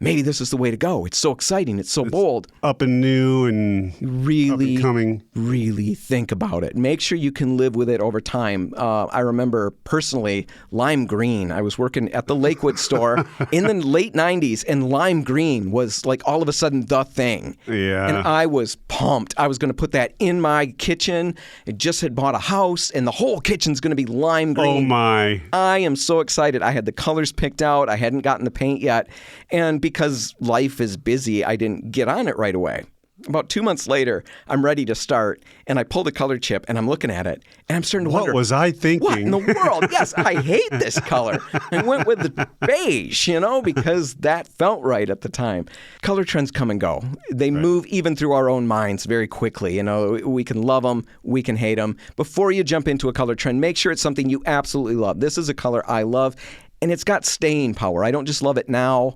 Speaker 1: Maybe this is the way to go. It's so exciting. It's so bold.
Speaker 4: Up and new and
Speaker 1: Really,
Speaker 4: coming.
Speaker 1: really think about it. Make sure you can live with it over time. I remember personally lime green. I was working at the Lakewood store in the late 90s, and lime green was like all of a sudden the thing.
Speaker 4: Yeah.
Speaker 1: And I was pumped. I was going to put that in my kitchen. I just had bought a house, and the whole kitchen's going to be lime green.
Speaker 4: Oh my.
Speaker 1: I am so excited. I had the colors picked out. I hadn't gotten the paint yet. And because life is busy, I didn't get on it right away. About 2 months later, I'm ready to start, and I pull the color chip, and I'm looking at it, and I'm starting to wonder,
Speaker 4: What was I thinking?
Speaker 1: what in the world? Yes, I hate this color. And went with the beige, you know, because that felt right at the time. Color trends come and go. They move even through our own minds very quickly. You know, we can love them, we can hate them. Before you jump into a color trend, make sure it's something you absolutely love. This is a color I love, and it's got staying power. I don't just love it now.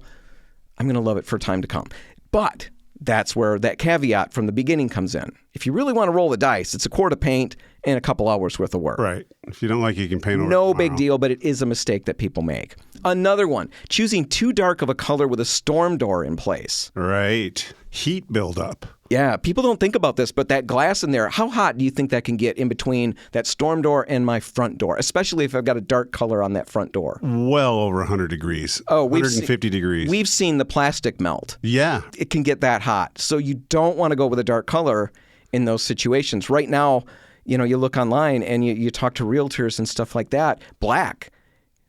Speaker 1: I'm going to love it for time to come. But that's where that caveat from the beginning comes in. If you really want to roll the dice, it's a quart of paint and a couple hours worth of work.
Speaker 4: Right. If you don't like it, you can paint over
Speaker 1: No
Speaker 4: it
Speaker 1: big
Speaker 4: tomorrow.
Speaker 1: deal, but it is a mistake that people make. Another one, choosing too dark of a color with a storm door in place.
Speaker 4: Right. Heat buildup.
Speaker 1: Yeah, people don't think about this, but that glass in there, how hot do you think that can get in between that storm door and my front door, especially if I've got a dark color on that front door?
Speaker 4: Well over 100 degrees.
Speaker 1: Oh,
Speaker 4: 150 degrees.
Speaker 1: We've seen the plastic melt.
Speaker 4: Yeah.
Speaker 1: It can get that hot. So you don't want to go with a dark color in those situations. Right now, you know, you look online and you talk to realtors and stuff like that. Black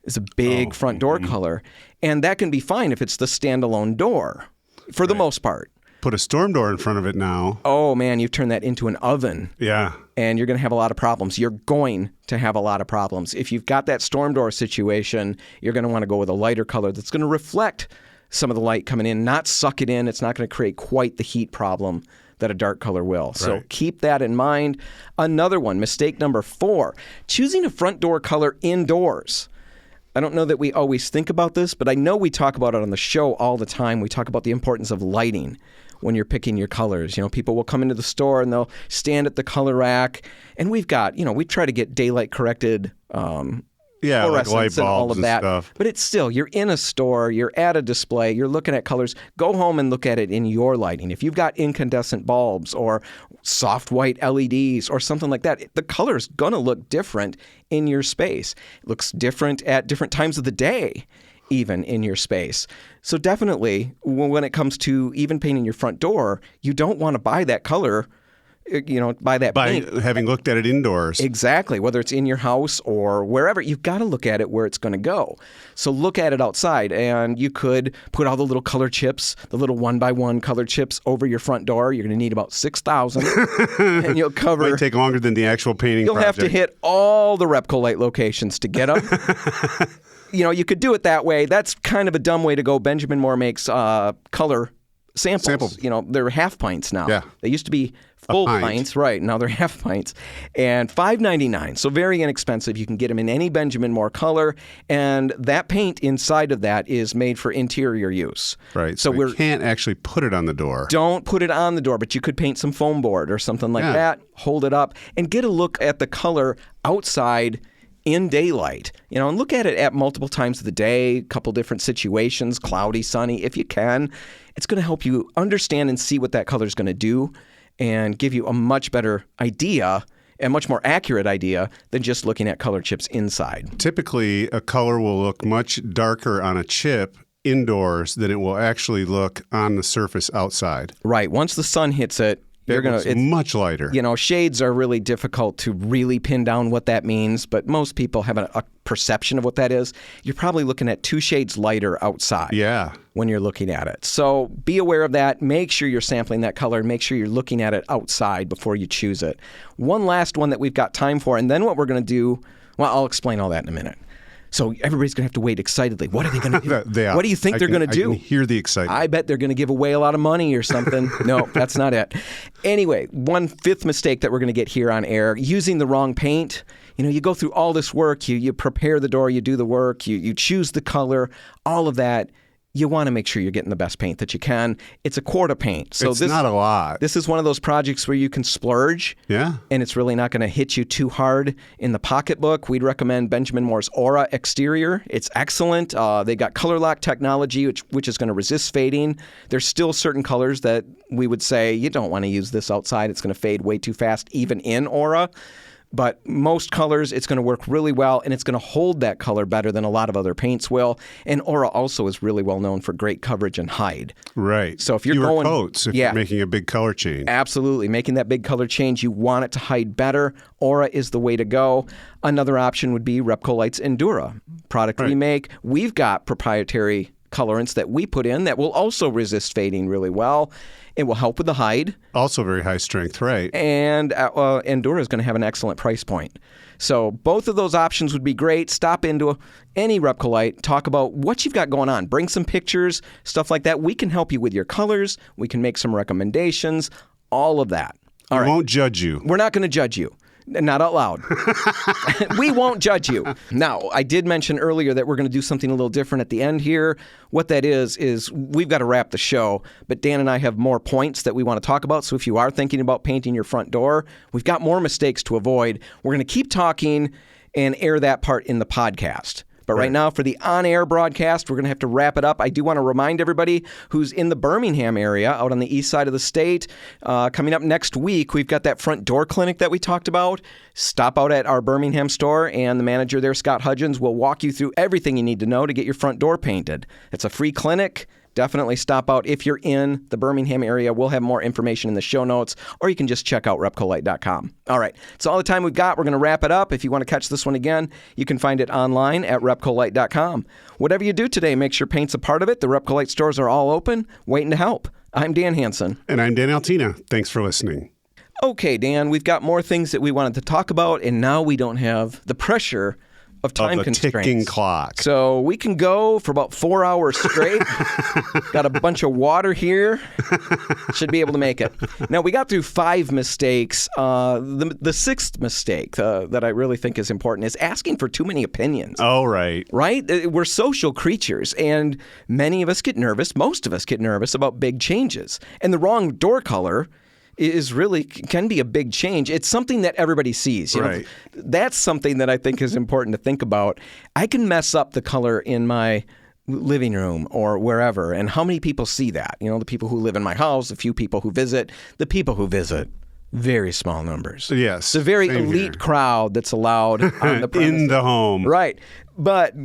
Speaker 1: is a big front door color. And that can be fine if it's the standalone door for the most part.
Speaker 4: Put a storm door in front of it now.
Speaker 1: Oh, man, you've turned that into an oven.
Speaker 4: Yeah.
Speaker 1: and you're going to have a lot of problems. You're going to have a lot of problems. If you've got that storm door situation, you're going to want to go with a lighter color that's going to reflect some of the light coming in, not suck it in. It's not going to create quite the heat problem that a dark color will. So
Speaker 4: Right.
Speaker 1: keep that in mind. Another one, mistake number 4, choosing a front door color indoors. I don't know that we always think about this, but I know we talk about it on the show all the time. We talk about the importance of lighting when you're picking your colors. You know, people will come into the store and they'll stand at the color rack, and we've got, we try to get daylight corrected
Speaker 4: Yeah, like
Speaker 1: fluorescence
Speaker 4: light
Speaker 1: and all
Speaker 4: bulbs
Speaker 1: of
Speaker 4: and
Speaker 1: that.
Speaker 4: stuff.
Speaker 1: But it's still, you're in a store, you're at a display, you're looking at colors. Go home and look at it in your lighting. If you've got incandescent bulbs or soft white LEDs or something like that, the color's going to look different in your space. It looks different at different times of the day, even in your space. So definitely, when it comes to even painting your front door, you don't want to buy that color, buy that
Speaker 4: By
Speaker 1: paint.
Speaker 4: having looked at it indoors.
Speaker 1: Exactly. Whether it's in your house or wherever, you've got to look at it where it's going to go. So look at it outside, and you could put all the little color chips, the little 1x1 color chips over your front door. You're going to need about 6,000, and you'll cover.
Speaker 4: Might take longer than the actual painting
Speaker 1: You'll have to
Speaker 4: project.
Speaker 1: hit all the RepcoLite locations to get them. You could do it that way. That's kind of a dumb way to go. Benjamin Moore makes color samples. They're half pints now.
Speaker 4: Yeah.
Speaker 1: They used to be full
Speaker 4: pint.
Speaker 1: pints, right? Now they're half pints, and $5.99. So very inexpensive. You can get them in any Benjamin Moore color, and that paint inside of that is made for interior use.
Speaker 4: Right.
Speaker 1: So
Speaker 4: we can't actually put it on the door.
Speaker 1: Don't put it on the door, but you could paint some foam board or something like
Speaker 4: Yeah.
Speaker 1: that. Hold it up and get a look at the color outside in daylight, and look at it at multiple times of the day, a couple different situations, cloudy, sunny, if you can. It's going to help you understand and see what that color is going to do and give you a much better idea, a much more accurate idea than just looking at color chips inside.
Speaker 4: Typically, a color will look much darker on a chip indoors than it will actually look on the surface outside.
Speaker 1: Right. Once the sun hits it,
Speaker 4: It's much lighter.
Speaker 1: Shades are really difficult to really pin down what that means, but most people have a perception of what that is. You're probably looking at 2 shades lighter outside.
Speaker 4: Yeah.
Speaker 1: When you're looking at it. So be aware of that. Make sure you're sampling that color. Make sure you're looking at it outside before you choose it. One last one that we've got time for, and then what we're going to do, well, I'll explain all that in a minute. So everybody's going to have to wait excitedly. What are they going to do?
Speaker 4: They are.
Speaker 1: What do you think they're going to do?
Speaker 4: I can hear the excitement.
Speaker 1: I bet they're going to give away a lot of money or something. No, that's not it. Anyway, 1/5 mistake that we're going to get here on air, using the wrong paint. You go through all this work, you prepare the door, you do the work, you choose the color, all of that. You want to make sure you're getting the best paint that you can. It's a quart of paint. So
Speaker 4: it's not a lot.
Speaker 1: This is one of those projects where you can splurge.
Speaker 4: Yeah.
Speaker 1: And it's really not going to hit you too hard in the pocketbook. We'd recommend Benjamin Moore's Aura Exterior. It's excellent. They got color lock technology, which is going to resist fading. There's still certain colors that we would say you don't want to use this outside. It's going to fade way too fast, even in Aura. But most colors, it's going to work really well, and it's going to hold that color better than a lot of other paints will. And Aura also is really well known for great coverage and hide.
Speaker 4: Right.
Speaker 1: So if you're
Speaker 4: Fewer
Speaker 1: going,
Speaker 4: coats if you're making a big color change.
Speaker 1: Absolutely. Making that big color change, you want it to hide better. Aura is the way to go. Another option would be RepcoLite's Endura product we make. We've got proprietary colorants that we put in that will also resist fading really well. It will help with the hide.
Speaker 4: Also very high strength, right?
Speaker 1: And Endura is going to have an excellent price point. So both of those options would be great. Stop into any RepcoLite, talk about what you've got going on. Bring some pictures, stuff like that. We can help you with your colors. We can make some recommendations, all of that. All right.
Speaker 4: We won't judge you.
Speaker 1: We're not going to judge you. Not out loud. We won't judge you. Now, I did mention earlier that we're going to do something a little different at the end here. What that is we've got to wrap the show, but Dan and I have more points that we want to talk about. So if you are thinking about painting your front door, we've got more mistakes to avoid. We're going to keep talking and air that part in the podcast. But right now, for the on-air broadcast, we're going to have to wrap it up. I do want to remind everybody who's in the Birmingham area, out on the east side of the state, coming up next week, we've got that front door clinic that we talked about. Stop out at our Birmingham store, and the manager there, Scott Hudgens, will walk you through everything you need to know to get your front door painted. It's a free clinic. Definitely stop out if you're in the Birmingham area. We'll have more information in the show notes, or you can just check out RepcoLite.com. All right, it's all the time we've got. We're going to wrap it up. If you want to catch this one again, you can find it online at RepcoLite.com. Whatever you do today, make sure paint's a part of it. The RepcoLite stores are all open, waiting to help. I'm Dan Hansen.
Speaker 4: And I'm Dan Altina. Thanks for listening.
Speaker 1: Okay, Dan, we've got more things that we wanted to talk about, and now we don't have the pressure of time
Speaker 4: Of a
Speaker 1: constraints.
Speaker 4: ticking clock.
Speaker 1: So we can go for about 4 hours straight. Got a bunch of water here. Should be able to make it. Now, we got through 5 mistakes. The sixth mistake that I really think is important is asking for too many opinions.
Speaker 4: Oh, right.
Speaker 1: Right? We're social creatures, and many of us get nervous, most of us get nervous about big changes. And the wrong door color can be a big change. It's something that everybody sees. You know,
Speaker 4: Right.
Speaker 1: that's something that I think is important to think about. I can mess up the color in my living room or wherever, and how many people see that? You know, the people who live in my house, a few people who visit, the people who visit. Very small numbers.
Speaker 4: Yes.
Speaker 1: It's a very
Speaker 4: same
Speaker 1: elite
Speaker 4: here.
Speaker 1: crowd that's allowed on the premises.
Speaker 4: In the home.
Speaker 1: Right. But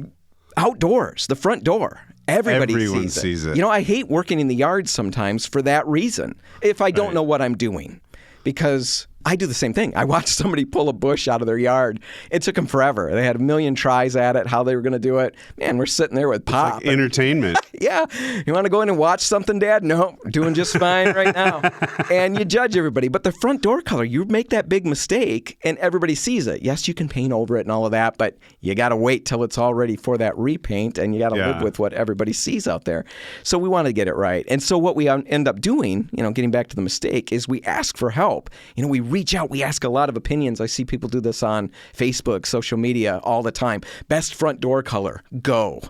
Speaker 1: outdoors, the front door, everybody
Speaker 4: Everyone sees it.
Speaker 1: You know, I hate working in the yard sometimes for that reason, if I don't know what I'm doing. Because I do the same thing. I watched somebody pull a bush out of their yard. It took them forever. They had a million tries at it, how they were going to do it. Man, we're sitting there with pop.
Speaker 4: Like entertainment.
Speaker 1: Yeah. You want to go in and watch something, Dad? No, doing just fine right now. And you judge everybody. But the front door color, you make that big mistake and everybody sees it. Yes, you can paint over it and all of that, but you got to wait till it's all ready for that repaint, and you got to live with what everybody sees out there. So we want to get it right. And so what we end up doing, you know, getting back to the mistake, is we ask for help. You know, we reach out, we ask a lot of opinions. I see people do this on Facebook, social media all the time. Best front door color, go.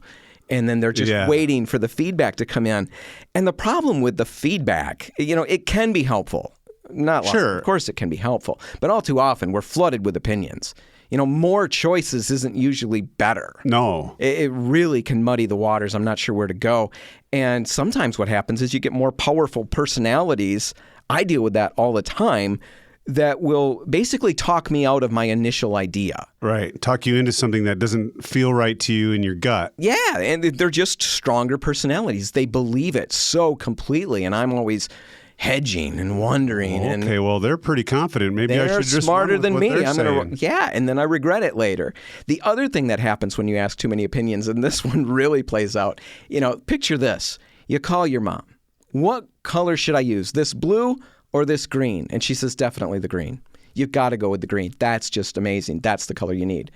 Speaker 1: And then they're just waiting for the feedback to come in. And the problem with the feedback, you know, it can be helpful. Not lots.
Speaker 4: Sure.
Speaker 1: Of course it can be helpful. But all too often, we're flooded with opinions. You know, more choices isn't usually better.
Speaker 4: No.
Speaker 1: It really can muddy the waters. I'm not sure where to go. And sometimes what happens is you get more powerful personalities. I deal with that all the time, that will basically talk me out of my initial idea.
Speaker 4: Right. Talk you into something that doesn't feel right to you in your gut.
Speaker 1: Yeah, and they're just stronger personalities. They believe it so completely, and I'm always hedging and wondering.
Speaker 4: Okay, well, they're pretty confident. Maybe I
Speaker 1: they're
Speaker 4: should just
Speaker 1: smarter
Speaker 4: run with
Speaker 1: than
Speaker 4: what
Speaker 1: me.
Speaker 4: they're saying.
Speaker 1: And then I regret it later. The other thing that happens when you ask too many opinions, and this one really plays out, you know, picture this. You call your mom. What color should I use? This blue or this green? And she says, definitely the green. You've got to go with the green. That's just amazing. That's the color you need.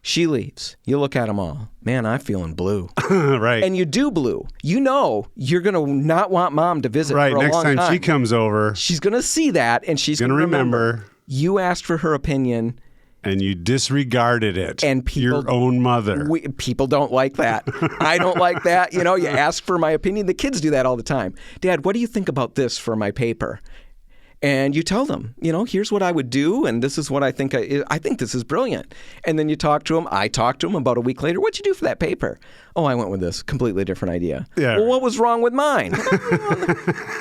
Speaker 1: She leaves. You look at them all. Man, I'm feeling blue.
Speaker 4: Right.
Speaker 1: And you do blue. You know you're going to not want mom to visit for a
Speaker 4: Next
Speaker 1: long
Speaker 4: time she comes over,
Speaker 1: she's going to see that, and she's going to remember. You asked for her opinion.
Speaker 4: And you disregarded it.
Speaker 1: And people,
Speaker 4: your own mother.
Speaker 1: People don't like that. I don't like that. You know, you ask for my opinion. The kids do that all the time. Dad, what do you think about this for my paper? And you tell them, you know, here's what I would do, and this is what I think. I think this is brilliant. And then you talk to them. I talk to them about a week later. What'd you do for that paper? Oh, I went with this completely different idea.
Speaker 4: Yeah.
Speaker 1: Well, what was wrong with mine?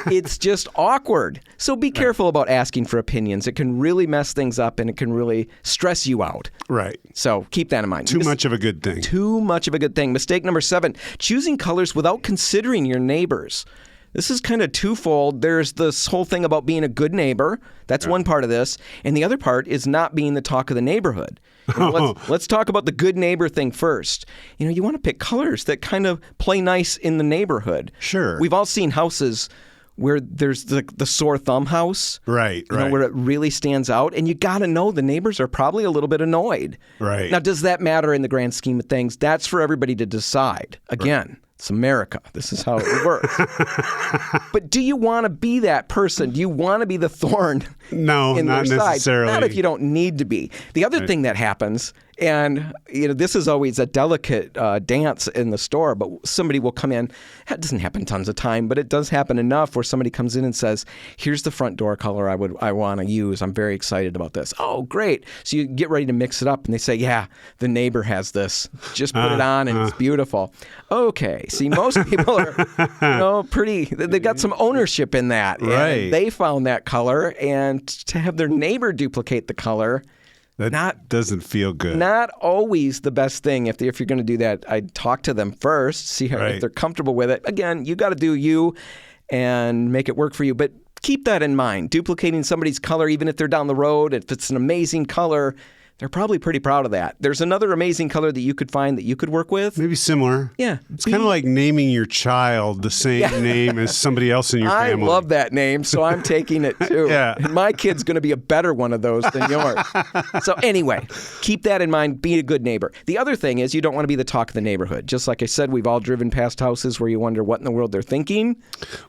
Speaker 1: It's just awkward. So be careful about asking for opinions. It can really mess things up, and it can really stress you out.
Speaker 4: Right.
Speaker 1: So keep that in mind.
Speaker 4: Too much of a good thing.
Speaker 1: Too much of a good thing. Mistake number 7, choosing colors without considering your neighbors. This is kind of twofold. There's this whole thing about being a good neighbor. That's one part of this. And the other part is not being the talk of the neighborhood. You know, let's talk about the good neighbor thing first. You know, you want to pick colors that kind of play nice in the neighborhood.
Speaker 4: Sure.
Speaker 1: We've all seen houses where there's the sore thumb house.
Speaker 4: Right,
Speaker 1: you know, where it really stands out. And you got to know the neighbors are probably a little bit annoyed.
Speaker 4: Right.
Speaker 1: Now, does that matter in the grand scheme of things? That's for everybody to decide. Again, it's America. This is how it works. But do you want to be that person? Do you want to be the thorn
Speaker 4: No,
Speaker 1: in
Speaker 4: not
Speaker 1: their
Speaker 4: necessarily.
Speaker 1: side? Not if you don't need to be. The other thing that happens, and you know, this is always a delicate dance in the store, but somebody will come in. That doesn't happen tons of time, but it does happen enough where somebody comes in and says, here's the front door color I want to use. I'm very excited about this. Oh, great. So you get ready to mix it up, and they say, yeah, the neighbor has this. Just put it on, and it's beautiful. Okay. See, most people are, you know, pretty, they've got some ownership in that.
Speaker 4: Right.
Speaker 1: And they found that color, and to have their neighbor duplicate the color,
Speaker 4: That doesn't feel good.
Speaker 1: not always the best thing. If you're going to do that, I'd talk to them first, see how, if they're comfortable with it. Again, you got to do you and make it work for you. But keep that in mind. Duplicating somebody's color, even if they're down the road, if it's an amazing color, They're probably pretty proud of that. There's another amazing color that you could find that you could work with.
Speaker 4: Maybe similar.
Speaker 1: Yeah.
Speaker 4: It's kind of like naming your child the same name as somebody else in your family.
Speaker 1: I love that name, so I'm taking it too.
Speaker 4: Yeah.
Speaker 1: And my kid's going to be a better one of those than yours. So anyway, keep that in mind. Be a good neighbor. The other thing is you don't want to be the talk of the neighborhood. Just like I said, we've all driven past houses where you wonder what in the world they're thinking.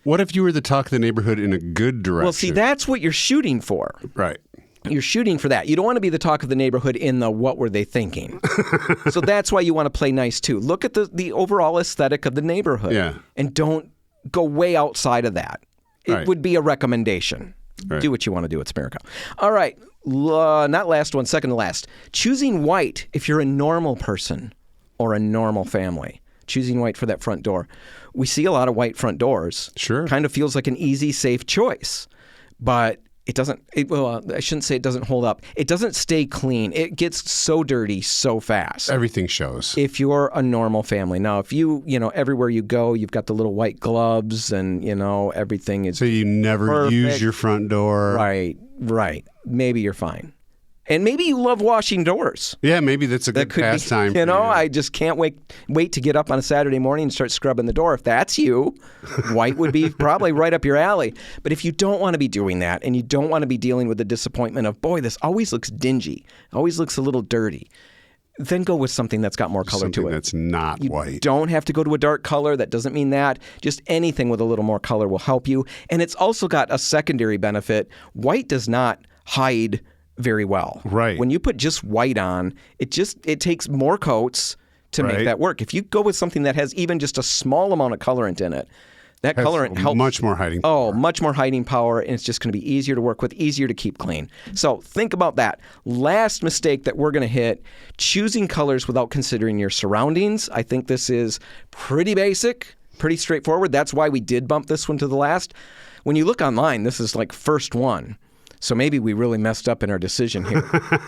Speaker 4: What if you were the talk of the neighborhood in a good direction?
Speaker 1: Well, see, that's what you're shooting for.
Speaker 4: Right.
Speaker 1: You're shooting for that. You don't want to be the talk of the neighborhood in the what were they thinking. So that's why you want to play nice too. Look at the overall aesthetic of the neighborhood.
Speaker 4: Yeah.
Speaker 1: And don't go way outside of that. It
Speaker 4: Right.
Speaker 1: would be a recommendation.
Speaker 4: Right.
Speaker 1: Do what you want to do. It's America. All right. Not last one, second to last. Choosing white if you're a normal person or a normal family. Choosing white for that front door. We see a lot of white front doors.
Speaker 4: Sure.
Speaker 1: Kind of feels like an easy, safe choice. But it doesn't, I shouldn't say it doesn't hold up. It doesn't stay clean. It gets so dirty so fast.
Speaker 4: Everything shows.
Speaker 1: If you're a normal family. Now, if you everywhere you go, you've got the little white gloves and, everything is
Speaker 4: So you never
Speaker 1: perfect.
Speaker 4: use your front door.
Speaker 1: Right. Maybe you're fine. And maybe you love washing doors.
Speaker 4: Yeah, maybe that's a good
Speaker 1: Could
Speaker 4: pastime.
Speaker 1: be,
Speaker 4: for you.
Speaker 1: I just can't wait to get up on a Saturday morning and start scrubbing the door. If that's you, white would be probably right up your alley. But if you don't want to be doing that and you don't want to be dealing with the disappointment of, boy, this always looks dingy, always looks a little dirty, then go with something that's got more color
Speaker 4: Something
Speaker 1: to it.
Speaker 4: that's not
Speaker 1: You
Speaker 4: white.
Speaker 1: don't have to go to a dark color. That doesn't mean that. Just anything with a little more color will help you. And it's also got a secondary benefit. White does not hide very well.
Speaker 4: Right.
Speaker 1: When you put just white on, it takes more coats to make
Speaker 4: Right.
Speaker 1: that work. If you go with something that has even just a small amount of colorant in it, that
Speaker 4: Has
Speaker 1: colorant helps.
Speaker 4: much more hiding.
Speaker 1: Oh, much more hiding power, and it's just going to be easier to work with, easier to keep clean. So think about that. Last mistake that we're going to hit, choosing colors without considering your surroundings. I think this is pretty basic, pretty straightforward. That's why we did bump this one to the last. When you look online, this is like first one. So maybe we really messed up in our decision here.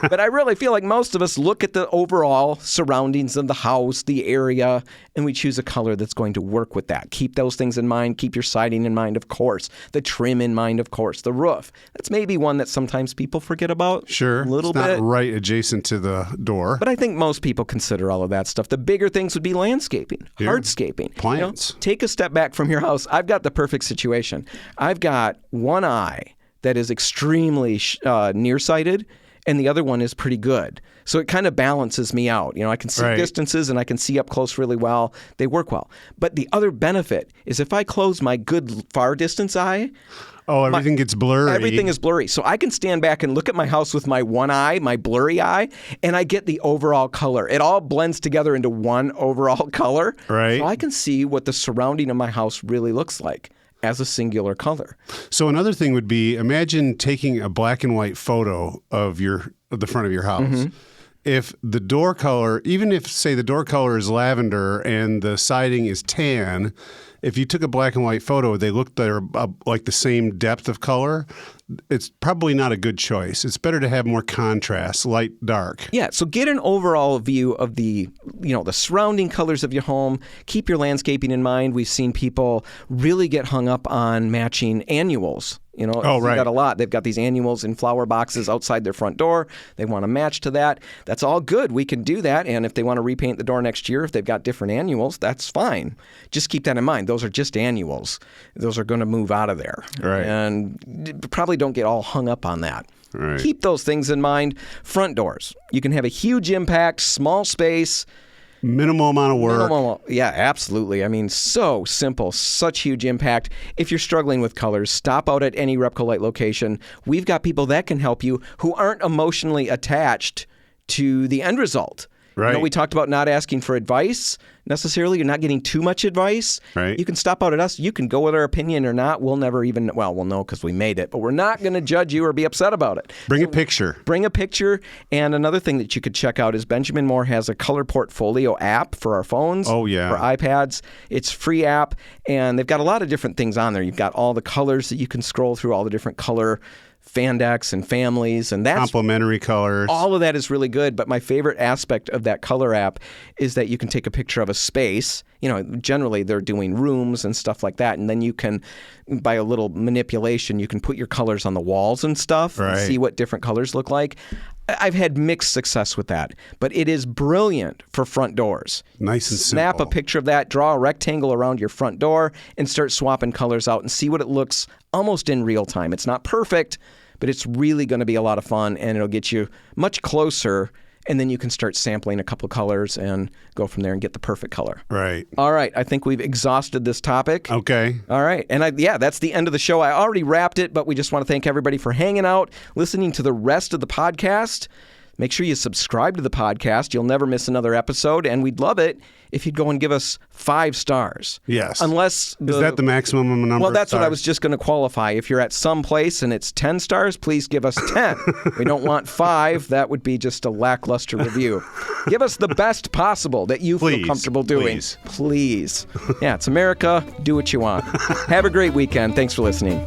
Speaker 1: But I really feel like most of us look at the overall surroundings of the house, the area, and we choose a color that's going to work with that. Keep those things in mind. Keep your siding in mind, of course. The trim in mind, of course. The roof. That's maybe one that sometimes people forget about.
Speaker 4: Sure.
Speaker 1: A little
Speaker 4: it's not
Speaker 1: bit.
Speaker 4: right adjacent to the door.
Speaker 1: But I think most people consider all of that stuff. The bigger things would be landscaping, hardscaping.
Speaker 4: Plants.
Speaker 1: Take a step back from your house. I've got the perfect situation. I've got one eye that is extremely nearsighted, and the other one is pretty good. So it kind of balances me out. I can see
Speaker 4: Right.
Speaker 1: distances and I can see up close really well. They work well. But the other benefit is if I close my good far distance eye,
Speaker 4: Oh, everything gets blurry.
Speaker 1: everything is blurry. So I can stand back and look at my house with my one eye, my blurry eye, and I get the overall color. It all blends together into one overall color.
Speaker 4: Right.
Speaker 1: So I can see what the surrounding of my house really looks like as a singular color.
Speaker 4: So another thing would be, imagine taking a black and white photo of the front of your house.
Speaker 1: Mm-hmm.
Speaker 4: If the door color, even if, say, the door color is lavender and the siding is tan, if you took a black and white photo, they look like the same depth of color, it's probably not a good choice. It's better to have more contrast, light, dark.
Speaker 1: Yeah, so get an overall view of the surrounding colors of your home. Keep your landscaping in mind. We've seen people really get hung up on matching annuals.
Speaker 4: Oh, right.
Speaker 1: They've got a lot. They've got these annuals in flower boxes outside their front door. They want to match to that. That's all good. We can do that. And if they want to repaint the door next year, if they've got different annuals, that's fine. Just keep that in mind. Those are just annuals. Those are going to move out of there.
Speaker 4: Right.
Speaker 1: And probably don't get all hung up on that.
Speaker 4: Right.
Speaker 1: Keep those things in mind. Front doors. You can have a huge impact, small space.
Speaker 4: Minimal amount of work.
Speaker 1: Yeah, absolutely. I mean, so simple, such huge impact. If you're struggling with colors, stop out at any RepcoLite location. We've got people that can help you who aren't emotionally attached to the end result.
Speaker 4: Right.
Speaker 1: We talked about not asking for advice necessarily. You're not getting too much advice.
Speaker 4: Right.
Speaker 1: You can stop out at us. You can go with our opinion or not. We'll never even, we'll know because we made it, but we're not going to judge you or be upset about it.
Speaker 4: Bring a picture.
Speaker 1: Bring a picture. And another thing that you could check out is Benjamin Moore has a color portfolio app for our phones.
Speaker 4: Oh, yeah.
Speaker 1: For iPads. It's a free app, and they've got a lot of different things on there. You've got all the colors that you can scroll through, all the different color Fandex and families, and that's
Speaker 4: Complementary colors.
Speaker 1: all of that is really good. But my favorite aspect of that color app is that you can take a picture of a space. Generally they're doing rooms and stuff like that, and then you can, by a little manipulation, you can put your colors on the walls and stuff and
Speaker 4: Right.
Speaker 1: see what different colors look like. I've had mixed success with that, but it is brilliant for front doors.
Speaker 4: Nice and
Speaker 1: Snap
Speaker 4: simple.
Speaker 1: a picture of that, draw a rectangle around your front door, and start swapping colors out and see what it looks almost in real time. It's not perfect, but it's really going to be a lot of fun, and it'll get you much closer, and then you can start sampling a couple of colors and go from there and get the perfect color.
Speaker 4: Right.
Speaker 1: All right, I think we've exhausted this topic.
Speaker 4: Okay.
Speaker 1: All right, and that's the end of the show. I already wrapped it, but we just want to thank everybody for hanging out, listening to the rest of the podcast. Make sure you subscribe to the podcast. You'll never miss another episode, and we'd love it if you'd go and give us 5 stars.
Speaker 4: Yes.
Speaker 1: Unless
Speaker 4: Is that the maximum number?
Speaker 1: Well, that's
Speaker 4: of
Speaker 1: what I
Speaker 4: stars?
Speaker 1: was just going to qualify. If you're at some place and it's 10 stars, please give us 10. We don't want 5. That would be just a lackluster review. Give us the best possible that you feel
Speaker 4: Please,
Speaker 1: comfortable doing.
Speaker 4: please.
Speaker 1: Please. Yeah, it's America. Do what you want. Have a great weekend. Thanks for listening.